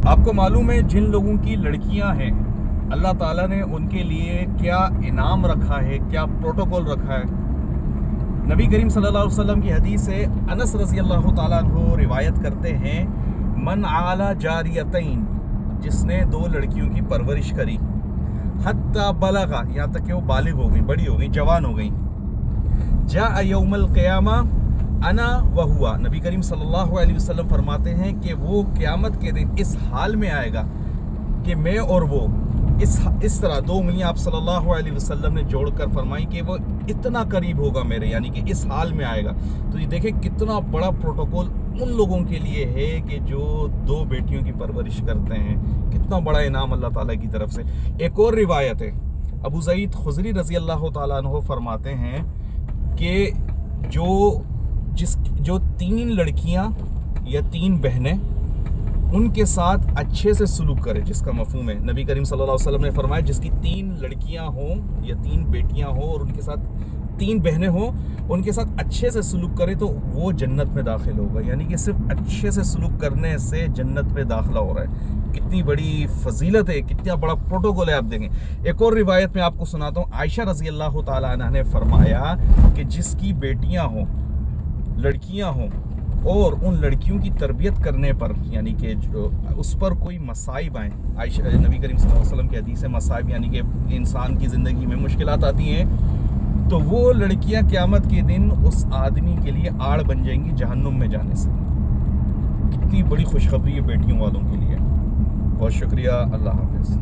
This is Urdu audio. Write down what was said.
آپ کو معلوم ہے جن لوگوں کی لڑکیاں ہیں اللہ تعالیٰ نے ان کے لیے کیا انعام رکھا ہے، کیا پروٹوکول رکھا ہے؟ نبی کریم صلی اللہ علیہ وسلم کی حدیث سے انس رضی اللہ تعالیٰ عنہ روایت کرتے ہیں، من عالی جاریتین، جس نے 2 لڑکیوں کی پرورش کری، حتی بلغا، یہاں تک کہ وہ بالغ ہو گئی، بڑی ہو گئی، جوان ہو گئی، جاء یوم القیامہ انا وہوا، نبی کریم صلی اللہ علیہ وسلم فرماتے ہیں کہ وہ قیامت کے دن اس حال میں آئے گا کہ میں اور وہ اس طرح 2 انگلیاں آپ صلی اللہ علیہ وسلم نے جوڑ کر فرمائی کہ وہ اتنا قریب ہوگا میرے، یعنی کہ اس حال میں آئے گا۔ تو یہ دیکھیں کتنا بڑا پروٹوکول ان لوگوں کے لیے ہے کہ جو 2 بیٹیوں کی پرورش کرتے ہیں، کتنا بڑا انعام اللہ تعالیٰ کی طرف سے۔ ایک اور روایت ہے، ابو سعید خدری رضی اللہ تعالیٰ عنہ فرماتے ہیں کہ جو 3 لڑکیاں یا 3 بہنیں ان کے ساتھ اچھے سے سلوک کرے، جس کا مفہوم ہے نبی کریم صلی اللہ علیہ وسلم نے فرمایا جس کی 3 لڑکیاں ہوں یا 3 بیٹیاں ہوں اور ان کے ساتھ 3 بہنیں ہوں، ان کے ساتھ اچھے سے سلوک کرے تو وہ جنت میں داخل ہوگا، یعنی کہ صرف اچھے سے سلوک کرنے سے جنت میں داخلہ ہو رہا ہے۔ کتنی بڑی فضیلت ہے، کتنا بڑا پروٹوکول ہے، آپ دیکھیں۔ ایک اور روایت میں آپ کو سناتا ہوں، عائشہ رضی اللہ تعالیٰ عنہ نے فرمایا کہ جس کی بیٹیاں ہوں، لڑکیاں ہوں، اور ان لڑکیوں کی تربیت کرنے پر، یعنی کہ جو اس پر کوئی مصائب آئیں، عائشہ نبی کریم صلی اللہ علیہ وسلم کی حدیث ہے، مصائب یعنی کہ انسان کی زندگی میں مشکلات آتی ہیں، تو وہ لڑکیاں قیامت کے دن اس آدمی کے لیے آڑ بن جائیں گی جہنم میں جانے سے۔ کتنی بڑی خوشخبری ہے بیٹیوں والوں کے لیے۔ بہت شکریہ، اللہ حافظ۔